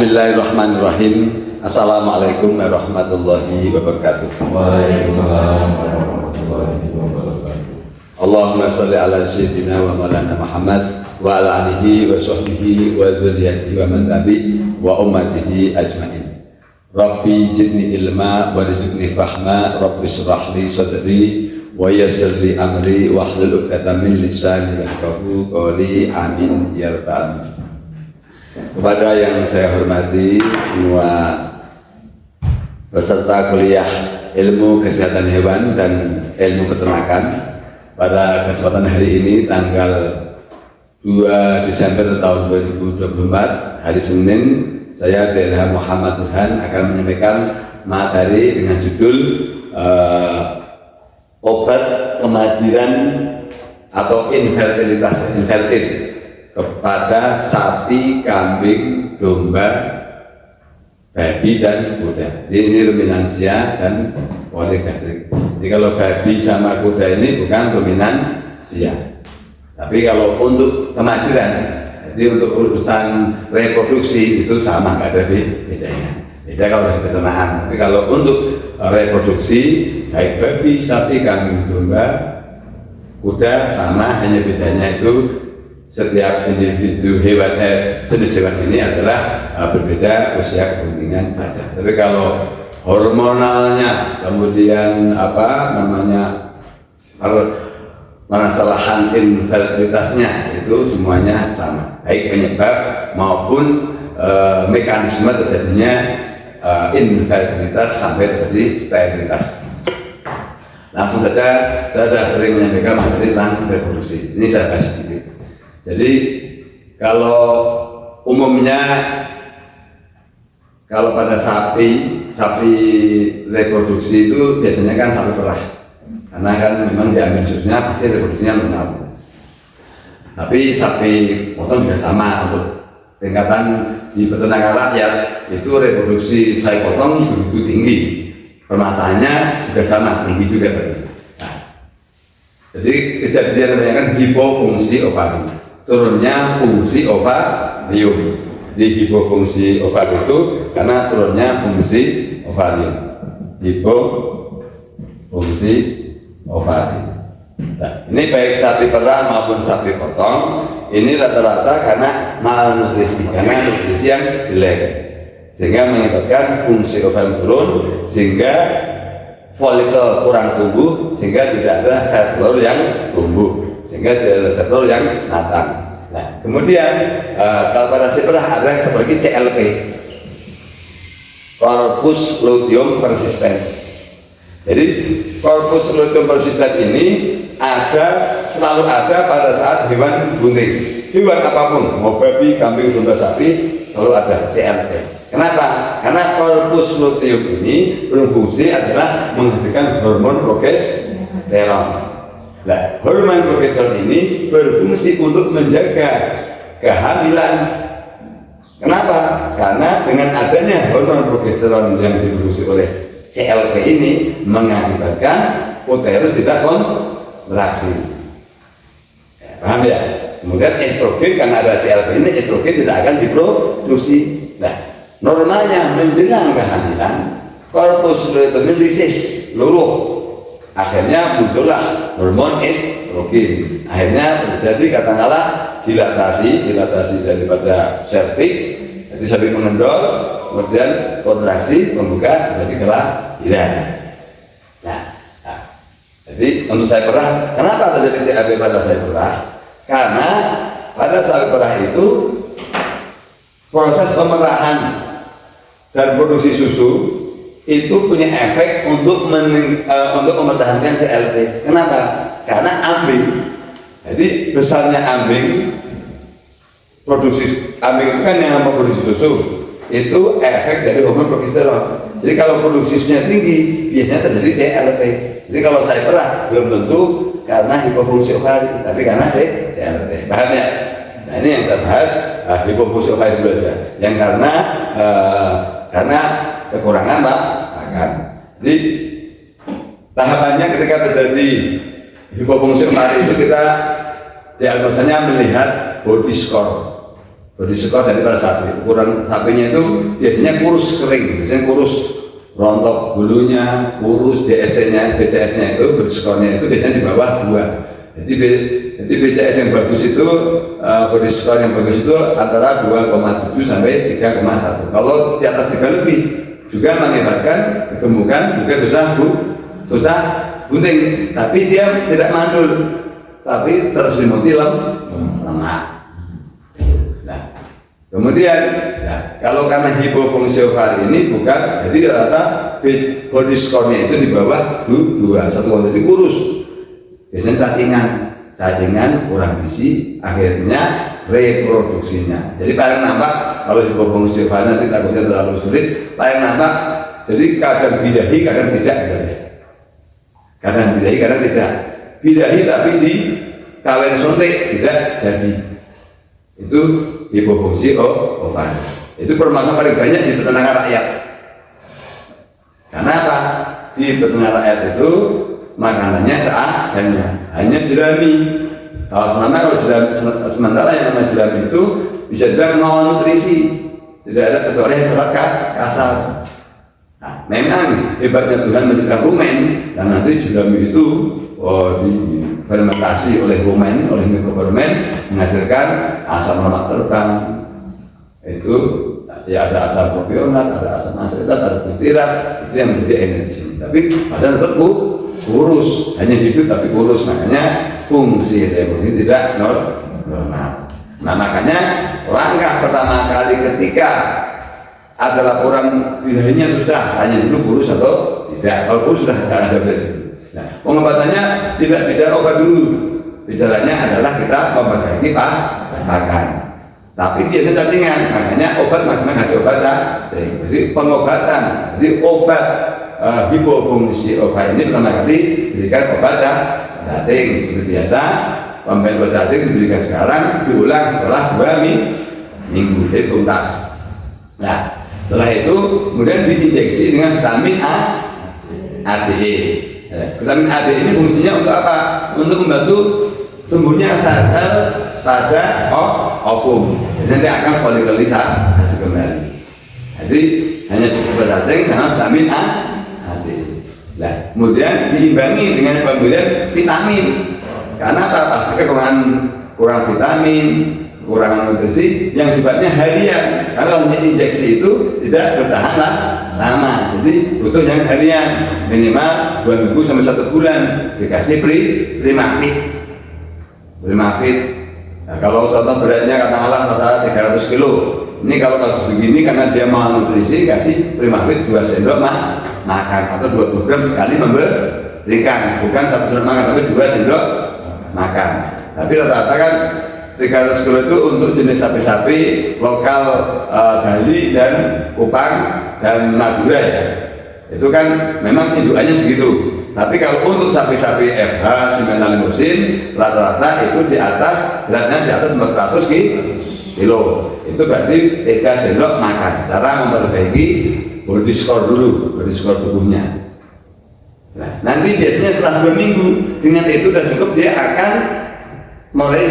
Bismillahirrahmanirrahim. Assalamualaikum warahmatullahi wabarakatuh. Waalaikumsalam warahmatullahi wabarakatuh. Allahumma sholli ala sayyidina wa maulana Muhammad wa ala alihi wa sahbihi wa dzurriyyatihi wa man tabi wa ummatihi ajmain. Rabbi zidni ilma warzuqni fahma, Rabbi shrah li sadri wa yassir li amri wahlul 'uqdatam min lisani yafqahu qawli. Amin ya rabbal alamin. Kepada yang saya hormati semua peserta kuliah ilmu kesehatan hewan dan ilmu peternakan, pada kesempatan hari ini tanggal 2 Desember tahun 2024 hari Senin, saya DLH Muhammad Burhan akan menyampaikan materi dengan judul obat kemajiran atau infertilitas kepada sapi, kambing, domba, babi dan kuda. Ini ruminansia dan poligastrik. Jadi kalau babi sama kuda ini bukan ruminansia. Tapi kalau untuk kemajiran, jadi untuk urusan reproduksi itu sama, nggak ada bedanya. Beda kalau dari peternakan. Tapi kalau untuk reproduksi, baik babi, sapi, kambing, domba, kuda sama, hanya bedanya itu setiap individu hewan jenis hewan ini adalah berbeda usia kepentingan saja. Tapi kalau hormonalnya, kemudian permasalahan infertilitasnya itu semuanya sama, baik penyebab maupun mekanisme terjadinya infertilitas sampai terjadi sterilitas. Langsung saja, saya sudah sering menyampaikan materi tentang reproduksi. Ini saya bahas sedikit. Jadi kalau umumnya kalau pada sapi reproduksi itu biasanya kan sapi perah, karena kan memang diambil susunya pasti reproduksinya normal. Tapi sapi potong juga sama, untuk tingkatan di peternakan rakyat itu reproduksi sapi potong begitu tinggi, permasalahannya juga sama, tinggi juga tadi. Nah, jadi kejadian namanya kan hipofungsi ovarium, turunnya fungsi ovarium. Di hipofungsi ovarium itu karena turunnya fungsi ovarium. Hipofungsi ovarium. Nah, ini baik sapi perah maupun sapi potong, ini rata-rata karena malnutrisi, karena nutrisi yang jelek, sehingga mengakibatkan fungsi ovarium turun, sehingga folikel kurang tumbuh, sehingga tidak ada sel telur yang tumbuh, sehingga tidak ada sel telur yang matang. Nah, kemudian kalau pada sapi perah ada seperti CLP, Corpus luteum persistent. Jadi Corpus luteum persistent ini selalu ada pada saat hewan bunting, hewan apapun, mau babi, kambing, domba, sapi, selalu ada CLP. Kenapa? Karena Corpus luteum ini berfungsi adalah menghasilkan hormon progesteron. Nah, hormon progesteron ini berfungsi untuk menjaga kehamilan. Kenapa? Karena dengan adanya hormon progesteron yang diproduksi oleh CLP ini mengakibatkan uterus tidak kontraksi. Paham ya? Kemudian estrogen, karena ada CLP ini, estrogen tidak akan diproduksi. Nah, normalnya menjelang kehamilan, corpus luteum lisis, luruh. Akhirnya muncullah hormon estrogen. Akhirnya terjadi katakanlah dilatasi daripada serviks, jadi serviks mengendor, kemudian kontraksi membuka, jadi kelahiran. Nah, jadi untuk sapi perah, kenapa terjadi CLP pada sapi perah? Karena pada sapi perah itu proses pemerahan dan produksi susu itu punya efek untuk mempertahankan CLP. Kenapa? Karena ambing. Jadi besarnya ambing, produksi ambing itu kan yang memproduksi susu, itu efek dari hormon progesteron. Jadi kalau produksi susunya tinggi, biasanya terjadi CLP. Jadi kalau saya perah belum tentu karena hipofungsi ovarium, tapi karena CLP. Paham ya? Nah, ini yang saya bahas, hipofungsi ovarium dulu aja. Yang karena kekurangan makan. Jadi tahapannya ketika terjadi hipofungsi ovarium itu kita diagnosanya melihat body score. body score daripada sapi. Ukuran sapinya itu biasanya kurus kering, biasanya kurus rontok bulunya, kurus BSC-nya, BCS-nya itu body score-nya itu biasanya di bawah 2. Jadi BCS yang bagus itu body score yang bagus itu antara 2,7 sampai 3,1. Kalau di atas 3 lebih juga mengakibatkan kegemukan, juga susah bunting, tapi dia tidak mandul, tapi terselimuti lemak. Nah, kemudian kalau karena hipofungsi ovari ini bukan, jadi rata body score-nya itu di bawah 2, jadi kurus. Biasanya cacingan kurang gizi, akhirnya reproduksinya. Jadi paling nampak kalau hipofungsi ovari nanti takutnya terlalu sulit, paling nampak jadi kadang bidahi, kadang tidak saja. Kadang bidahi, kadang tidak. Bidahi tapi di kawin suntik tidak jadi. Itu hipofungsi ovari. Itu permasalahan paling banyak di peternakan rakyat. Karena apa? Di peternakan rakyat itu makanannya seadanya, hanya jerami. Kalau sementara yang namanya jerami itu bisa dibilang malnutrisi, tidak ada kecuali serat kasar. Nah, memang hebatnya Tuhan menciptakan rumen, dan nanti jerami itu difermentasi oleh rumen, oleh mikrofermen, menghasilkan asam lemak terbang. Itu ya ada asam propionat, ada asam asetat, ada butirat, itu yang menjadi energi. Tapi badan tetap kurus, hanya hidup tapi kurus, makanya fungsi reproduksi tidak normal. Nah, makanya langkah pertama kali ketika ada laporan bidahinya susah, tanya dulu kurus atau tidak. Kalau kurus sudah tidak ada beres. Nah, pengobatannya tidak bicara obat dulu, bicaranya adalah kita memperbaiki pakan. Tapi biasanya cacingan, makanya obat maksimal kasih obat cacing. Jadi pengobatan, jadi obat hipofungsi ovari ini pertama kali diberikan obat cacing seperti biasa. Pemberian obat cacing diberikan sekarang, diulang setelah 2 minggu, jadi tuntas. Nah, setelah itu kemudian diinjeksi dengan vitamin ADE. Vitamin ADE ini fungsinya untuk apa? Untuk membantu tumbuhnya sel-sel pada ovum. Jadi nanti akan folikulisasi kasih kembali. Jadi hanya cukup cacing sama vitamin ADE. Nah, kemudian diimbangi dengan pemberian vitamin. Karena apa? Pasti kekurangan vitamin, kekurangan nutrisi yang sifatnya harian. Kalau hanya injeksi itu tidak bertahan lama. Jadi butuh yang harian, minimal 2 minggu sampai 1 bulan dikasih primafid. Nah, kalau contoh beratnya katakanlah rata 300 kilo. Ini kalau kasus begini karena dia malnutrisi, kasih primafid 2 sendok makan atau 20 gram sekali memberikan, bukan 1 sendok makan tapi 2 sendok makan. Tapi rata-rata kan 300 kilo itu untuk jenis sapi-sapi lokal Bali dan Kupang dan Madura ya. Itu kan memang indukannya segitu. Tapi kalau untuk sapi-sapi FH, Simmental Limousin, rata-rata itu di atas, beratnya di atas 400 kilo. Itu berarti 3 sendok makan. Cara memperbaiki body score dulu, body score tubuhnya. Nah, nanti biasanya setelah 2 minggu dengan itu sudah cukup, dia akan mulai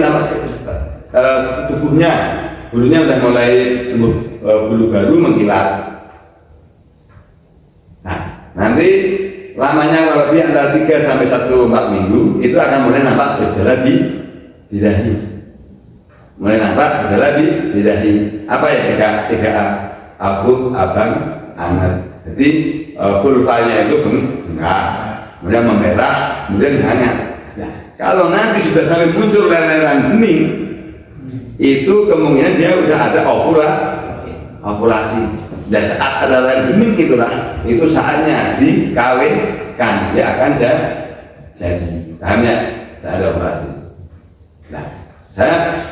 tubuhnya, bulunya sudah mulai tumbuh bulu baru mengkilat. Nah, nanti lamanya kalau lebih antara 3 sampai 4 minggu itu akan mulai nampak bergejala di dahi. Mulai nampak bergejala di dahi. Apa ya 3A? Abu, abang, anget. Jadi vulvanya itu bengkak, kemudian memerah, kemudian hangat. Nah, kalau nanti sudah sampai muncul leleran bening, itu kemungkinan dia sudah ada ovulasi. Dan saat ada leleran bening itulah, itu saatnya dikawinkan, dia akan jadi. Paham ya? Saya ada operasi. Nah, saya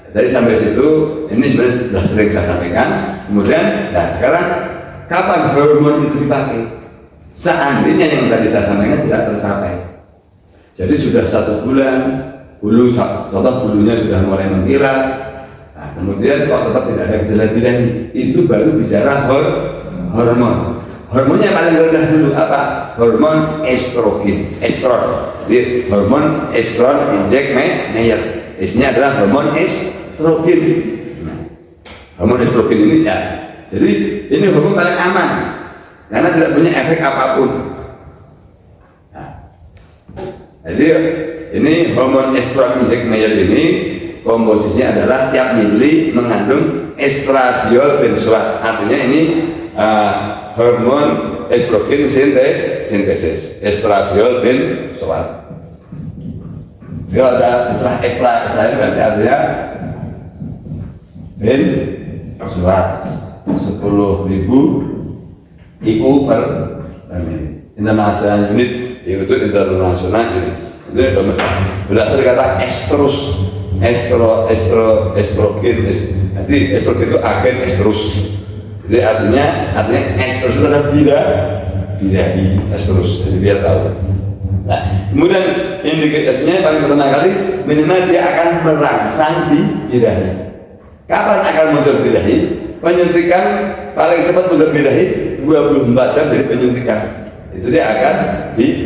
dari sampai situ, ini sebenarnya sudah sering saya sampaikan. Kemudian, nah sekarang kapan hormon itu dipakai? Seandainya yang tadi saya sampaikan tidak tercapai. Jadi sudah 1 bulan, contoh bulunya sudah mulai mengkilat. Nah, kemudian kok tetap tidak ada gejala bidahi, itu baru bicara hormon. Hormonnya paling rendah dulu apa? Hormon estron. Jadi hormon estron injek Meyer. Isinya adalah hormon estrogen. Nah, Hormon estrogen ini ya. Jadi ini hormon paling aman karena tidak punya efek apapun. Nah, jadi ini hormon estrogen injek Meyer ini komposisinya adalah tiap mili mengandung estradiol benzoat. Artinya ini hormon estrogen sintesis estradiol benzoat. Dia ada istilah ekstra ini berarti artinya benzoat 10.000 IU per mili. International unit itu international unit. Itu berdasar kata estrogen. Jadi estrogen itu agen estrus. Jadi artinya estrus itu adalah birahi estrus. Jadi biar tahu. Nah, kemudian indikasinya paling pertama kali minimal dia akan merangsang di birahi. Kapan akan muncul birahi? Penyuntikan paling cepat muncul birahi 24 jam dari penyuntikan. Itu dia akan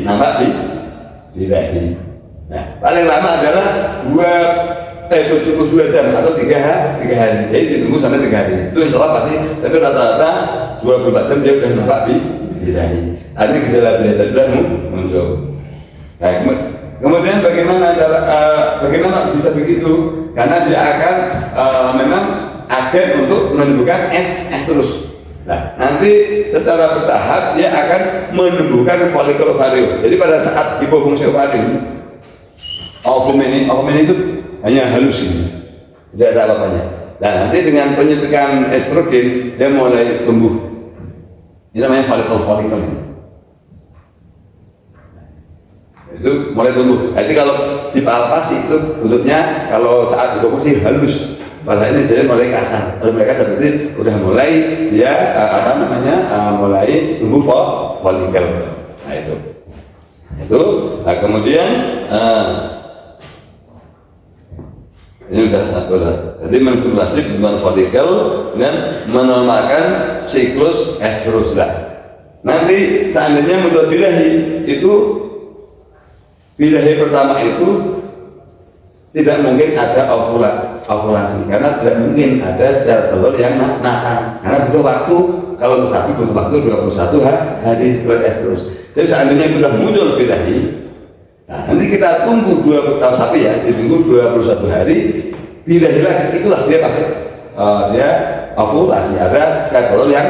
nampak di birahi. Nah, paling lama adalah 72 jam atau 3 hari. Jadi ditunggu sampai 3 hari. Itu insya Allah pasti. Tapi rata-rata 24 jam dia sudah nampak di birahi. Artinya gejala birahi tadi sudah muncul. Nah, kemudian bagaimana bisa begitu? Karena dia akan memang agen untuk menumbuhkan estrus. Nah, nanti secara bertahap dia akan menumbuhkan folikel ovarium. Jadi pada saat hipofungsi ovarium, ovum ini itu hanya halus ini, tidak ada apa-apanya. Nah, nanti dengan penyuntikan estrogen dia mulai tumbuh. Ini namanya folikel ini. Itu mulai tumbuh. Jadi kalau dipalpasi itu bentuknya kalau saat hipofungsi halus. Pada ini jadi mulai kasar. Kalau mereka seperti udah mulai dia mulai tumbuh folikel. Nah itu. Nah kemudian ini udah satu lah. Jadi menstruasi bentuk folikel dan menormalkan siklus estrus lah. Nanti seandainya menurut birahi itu birahi pertama itu tidak mungkin ada ovulasi karena tidak mungkin ada sel telur yang matang karena butuh waktu. Kalau untuk sapi butuh waktu 21 hari estrus. Jadi seandainya sudah muncul birahi, nah nanti kita tunggu sapi ya, ditunggu 21 hari birahi lagi, itulah dia pasti dia ovulasi, ada sel telur yang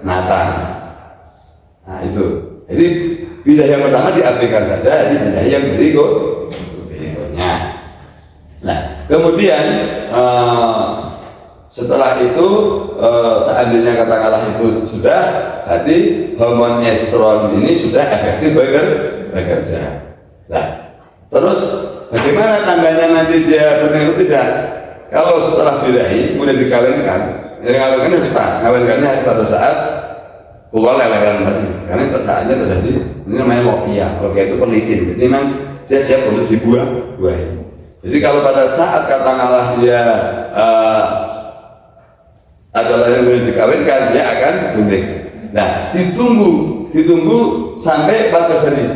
matang. Nah itu, jadi birahi yang pertama diabaikan saja, jadi birahi yang berikutnya. Nah, kemudian setelah itu seandainya katakanlah itu sudah, berarti hormon estrogen ini sudah efektif bekerja. Nah, terus bagaimana tandanya nanti dia benar atau tidak? Kalau setelah birahi kemudian dikawinkan, kawinkan harus pas, kawinkannya harus pada saat keluar leleran tadi, karena saatnya terjadi ini namanya lokia itu pelicin. Jadi memang dia siap untuk dibuahi. Jadi kalau pada saat katakanlah dia adalah yang dikawinkan, dia akan bunting. Nah, ditunggu sampai 14 hari.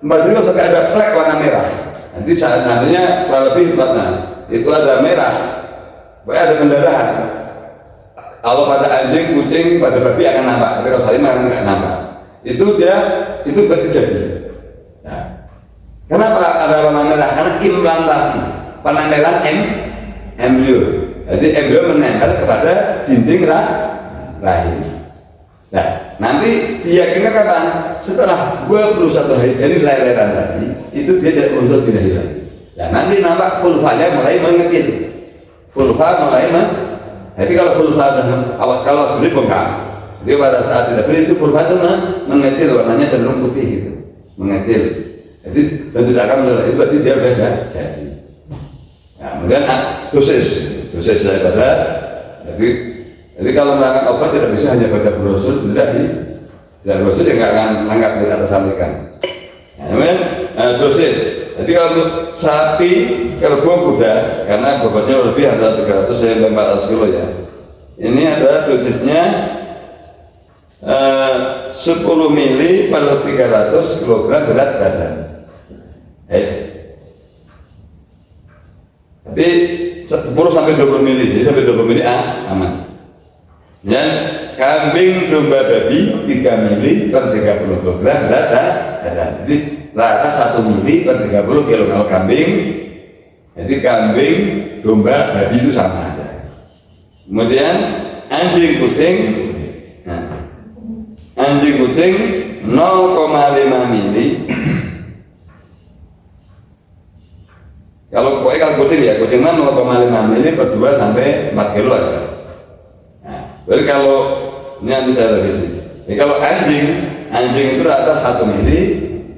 14 hari sampai ada flek warna merah. Nanti saat nantinya kurang lebih 4 itu ada merah, ada pendarahan. Kalau pada anjing, kucing, pada babi akan nampak, tapi kalau sapi akan nggak nampak. Itu berarti jadi. Nah, kenapa ada warna merah? Karena implantasi penempelan embrio. Jadi embrio menempel kepada dinding rahim. Nah, nanti diyakinkan kapan? Setelah 21 hari dari lahiran tadi, itu dia tidak muncul birahi lagi. Nah, nanti nampak vulvanya mulai mengecil. Jadi kalau vulva kalau sebenarnya bengkak, jadi pada saat tidak beri itu vulva itu mengecil, warnanya cenderung putih gitu, mengecil. Jadi dan tidak akan menolak itu berarti dia sudah jadi. Nah, kemudian dosis daripada jadi kalau melakukan obat tidak bisa hanya baca brosur, tidak brosur dia nggak akan angkat di atas sampaikan. Nah, kemudian dosis. Jadi kalau untuk sapi, kerbau, kuda, karena bobotnya lebih antara 300 sampai 400 kilo ya. Ini adalah dosisnya 10 mili per 300 kg berat badan. Tapi 10 sampai 20 mili, jadi sampai 20 mili aman. Ya, kambing domba babi 3 mili per 30 kg ada. Jadi rata 1 mili per 30 kg kalau kambing. Jadi kambing domba babi itu sama aja. Kemudian anjing kucing, nah, anjing kucing 0,5 mili. Kalau kucing ya, kucing 0,5 mili per 2 sampai 4 kilo aja. Jadi kalau ini nanti saya revisi. Jadi kalau anjing itu rata 1 mili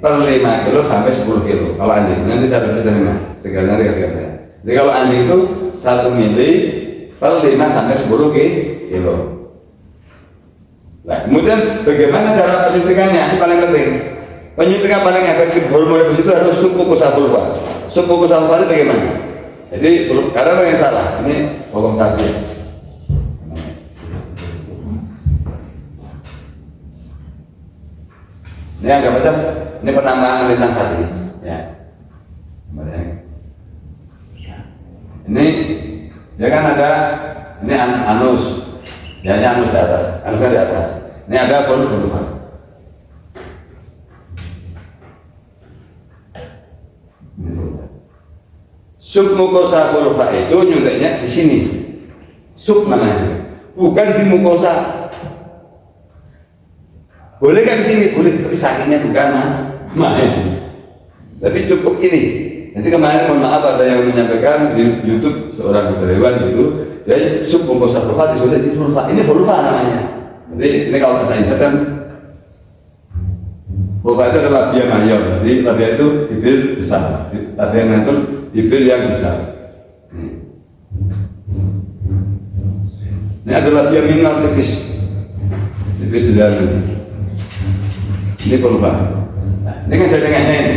per 5 kilo sampai 10 kilo. Kalau anjing nanti saya revisi dari mana? Nanti kasih kata. Jadi kalau anjing itu 1 mili per 5 sampai 10 kilo. Nah, kemudian bagaimana cara penyuntikannya? Ini paling penting. Penyuntikan paling efektif hormon itu harus submukosa vulva. Submukosa vulva itu bagaimana? Jadi karena yang salah. Ini bokong sapi. Ini agak macam ini penambahan lintang sapi, ya. Ini ya kan ada ini anus, ya anus di atas, anusnya di atas. Ini ada vulva. Submukosa vulva itu nyuntiknya di sini, sub namanya, bukan di mukosa. Boleh kan di sini, boleh, tapi sakitnya bukan main. Tapi cukup ini. Nanti kemarin mohon maaf ada yang menyampaikan di YouTube seorang dokter hewan gitu, dia submukosa vulva disuntik di vulva. Ini vulva namanya. Nanti ini kalau saya ingatkan, vulva itu adalah labia major. Jadi labia itu bibir besar, labia major bibir yang besar. Ini adalah labia minor tipis, tipis di dalam ini. Ini vulva. Nah, ini kan jaringannya ini.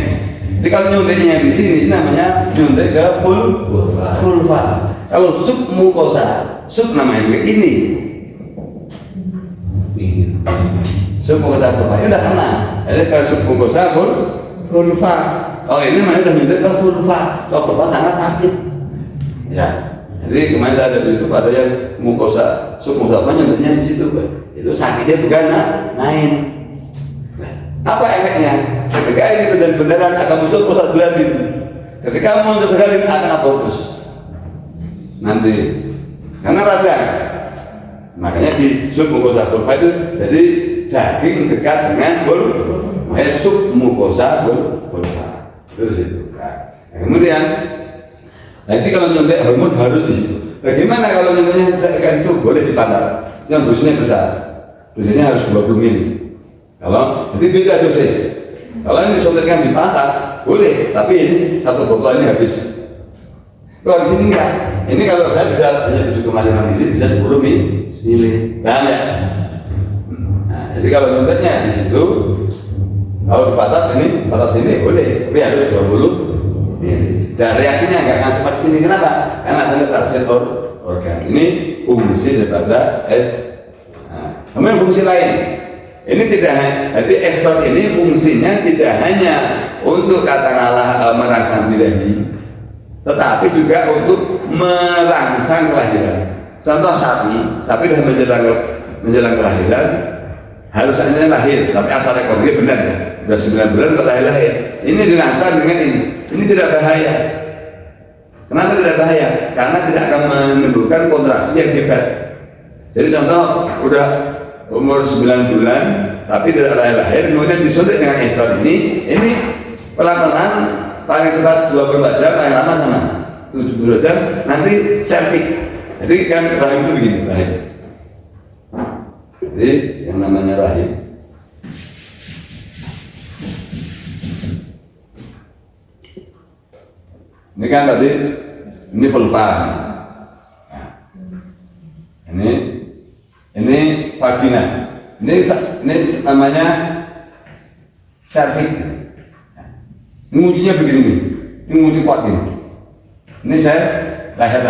Jadi kalau nyuntiknya di sini namanya nyuntik ke vulva. Kalau submukosa, sub namanya juga ini. Submukosa vulva ini udah kena. Jadi ke submukosa vulva. Oh ini namanya udah nyuntik ke vulva. Kalau vulva sangat sakit. Ya. Jadi kemarin saya ada di YouTube ada yang mukosa, submukosa nyuntiknya di situ kan. Itu sakitnya bukan main. Apa efeknya? Ketika ini terjadi beneran akan muncul prostaglandin. Ketika muncul prostaglandin akan abortus. Nanti karena radang. Makanya di submukosa vulva itu jadi daging dekat dengan vulva. Makanya submukosa vulva. Itu di situ. Nah, kemudian nanti kalau nyuntik hormon harus di situ. Bagaimana kalau nyuntiknya sekat itu boleh dipantar? Yang dosisnya besar. Dosisnya harus 20 mili. Kalau jadi beda dosis. Kalau ini disuntikkan di pantat boleh, tapi ini satu botol ini habis. Kalau di sini enggak. Ini kalau saya bisa hanya 7,5 mili bisa 10 mili. Paham ya? Nah, jadi kalau nyuntiknya di situ, kalau di pantat ini, pantat sini boleh, tapi harus 20 mili. Dan reaksinya enggak akan cepat di sini. Kenapa? Karena saya target organ. Ini fungsi daripada Nah, kemudian fungsi lain. Ini tidak hanya, jadi ekspor ini fungsinya tidak hanya untuk katakanlah merangsang birahi, tetapi juga untuk merangsang kelahiran. Contoh sapi sudah menjelang kelahiran, harusnya lahir, tapi asal rekornya benar ya, sudah 9 bulan kok lahir. Ini dirangsang dengan ini tidak bahaya. Kenapa tidak bahaya? Karena tidak akan menimbulkan kontraksi yang hebat. Jadi contoh udah umur 9 bulan tapi tidak lahir, kemudian disuntik dengan ekstrak ini pelan-pelan paling cepat 24 jam, paling lama sama 72 jam, nanti serviks. Jadi kan rahim itu begini, rahim. Jadi yang namanya rahim ini kan tadi ini vulva. Nah, ini vagina, ini namanya serviks. Ini nguncinya begini nih, ini ngunci kuat ini. Ini saya lahir.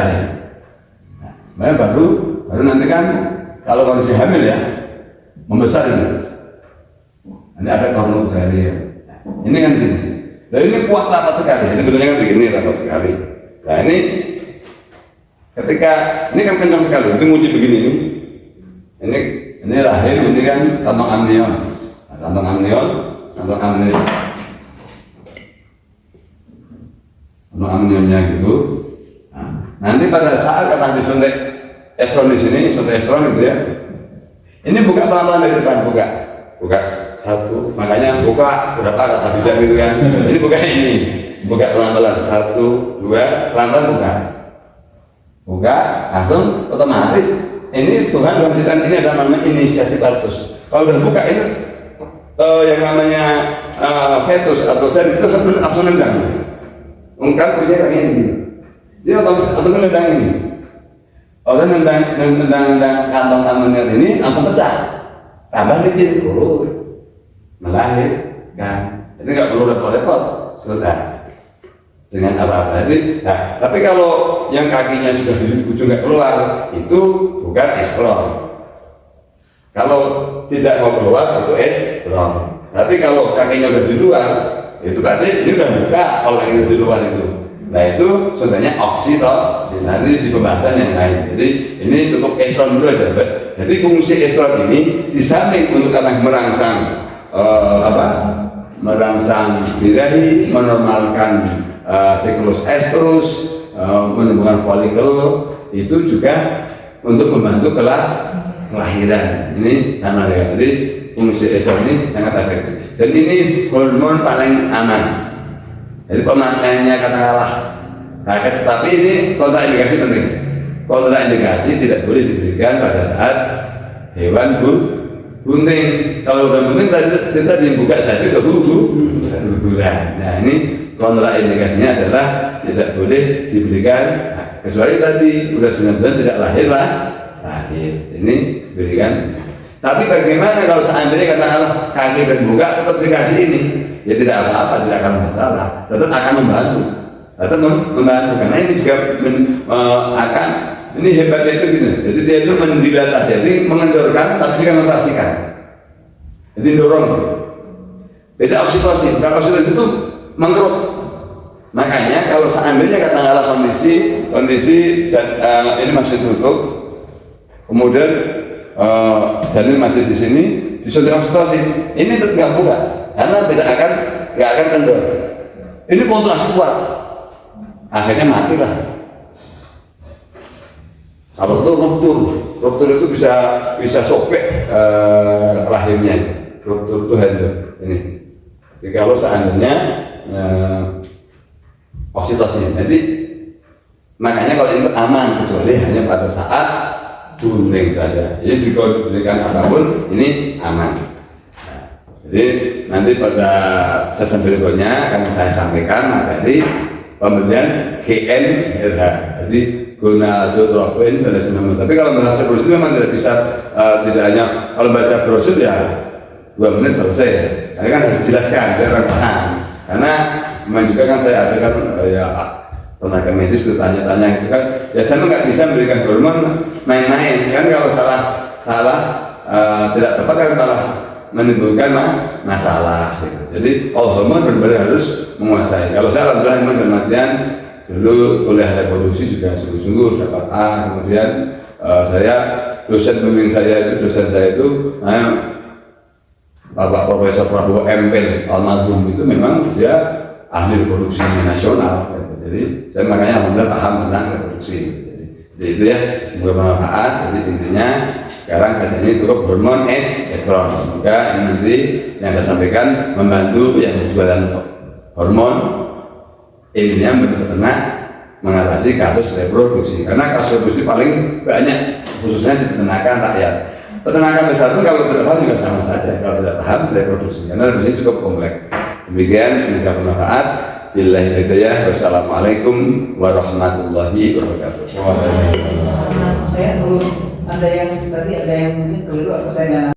Nah, baru nanti kan kalau kondisi hamil ya membesar ini. Ini ada hormon dari ini kan di sini. Dan ini kuat rapat sekali. Ini bentuknya kan begini rapat sekali. Nah ini Ketika ini kan kencang sekali, itu nguji begini nih. Ini rahim, ini kan kantong amnion. Nah, kantong amnionnya gitu. Nah, nanti pada saat kata disuntik estron di sini, suntik estron gitu ya. Ini buka pelan-pelan dari depan, buka satu, makanya buka berapa kata bidan gitu kan. Ini buka pelan-pelan, satu, dua, pelan-pelan buka, langsung otomatis ini Tuhan memberikan ini ada namanya inisiasi partus. Kalau udah buka ini yang namanya fetus atau janin itu langsung nendang. Ungkap percaya kayak ini, dia otomatis nendang ini. Orang nendang kantong amnion ini langsung pecah, tambah licin, melahirkan. Ini nggak perlu repot-repot, sudah. Dengan apa-apa ini. Nah, tapi kalau yang kakinya sudah di ujung nggak keluar, itu bukan estron. Kalau tidak mau keluar itu estron. Tapi kalau kakinya udah di luar, itu berarti ini udah buka. Kalau kakinya di luar itu, nah itu sebenarnya oksitosin. Nanti di pembahasan yang lain. Jadi ini cukup estron dulu aja. Jadi fungsi estron ini di samping untuk karena merangsang merangsang birahi, menormalkan siklus estrus, menumbuhkan folikel, itu juga untuk membantu kelahiran. Ini sama ya. Jadi fungsi estron ini sangat efektif. Dan ini hormon paling aman. Jadi pemakaiannya katakanlah. Nah, tapi ini kontraindikasi penting. Kontraindikasi tidak boleh diberikan pada saat hewan bunting. Kalau udah bunting tadi dibuka saja ke guguran. Nah ini kontraindikasinya adalah tidak boleh diberikan, kecuali tadi udah 9 bulan tidak lahir. Ini berikan. Tapi bagaimana kalau seandainya katakanlah kaki dan buka tetap dikasih ini, ya tidak apa-apa, tidak akan masalah, tetap akan membantu, karena ini juga akan, ini hebatnya itu gitu. Jadi dia itu mendilatasi, jadi mengendorkan tapi juga mentraksikan, jadi dorong. Beda oksitosin, kalau oksitosin itu mengkerut. Makanya kalau seandainya katakanlah kondisi ini masih tutup, kemudian janin masih di sini, disuntik oksitosin, ini tetap nggak buka, karena tidak akan kendor. Ini kontrasi kuat, akhirnya mati lah. Kalau itu ruptur itu bisa sobek rahimnya, ruptur itu hancur. Ini. Jadi kalau seandainya oksitosin, jadi makanya kalau itu aman kecuali hanya pada saat bunting saja. Jadi diberikan apapun ini aman. Nah, jadi nanti pada sesi berikutnya akan saya sampaikan materi pemberian GnRH. Jadi gonadotropin pada 9 menit. Tapi kalau merasa brosur memang tidak bisa, tidak hanya kalau baca brosur ya 2 menit selesai. Karena kan harus dijelaskan biar orang paham. Karena memang juga kan saya ada kan tenaga medis bertanya-tanya itu kan, ya saya nggak bisa memberikan hormon main-main kan, kalau salah tidak tepat kan malah menimbulkan masalah gitu. Jadi kalau hormon benar-benar harus menguasai. Kalau saya alhamdulillah memang bermatian dulu kuliah reproduksi juga sungguh-sungguh dapat A, kemudian dosen pembimbing saya itu Bapak Profesor Prabowo MP almarhum itu memang dia ahli reproduksi nasional. Jadi saya makanya alhamdulillah paham tentang reproduksi. Jadi itu ya, semoga bermanfaat. Jadi intinya sekarang saya ini cukup hormon estron. Semoga ini nanti yang saya sampaikan membantu yang berjualan hormon intinya membantu peternak mengatasi kasus reproduksi. Karena kasus reproduksi paling banyak khususnya di peternakan rakyat. Peternakan besar pun kalau tidak paham juga sama saja kalau tidak paham reproduksi, karena reproduksi cukup kompleks. Demikian, semoga bermanfaat. Billahi hidayah. Wassalamualaikum warahmatullahi wabarakatuh. Saya ada yang mungkin keliru atau saya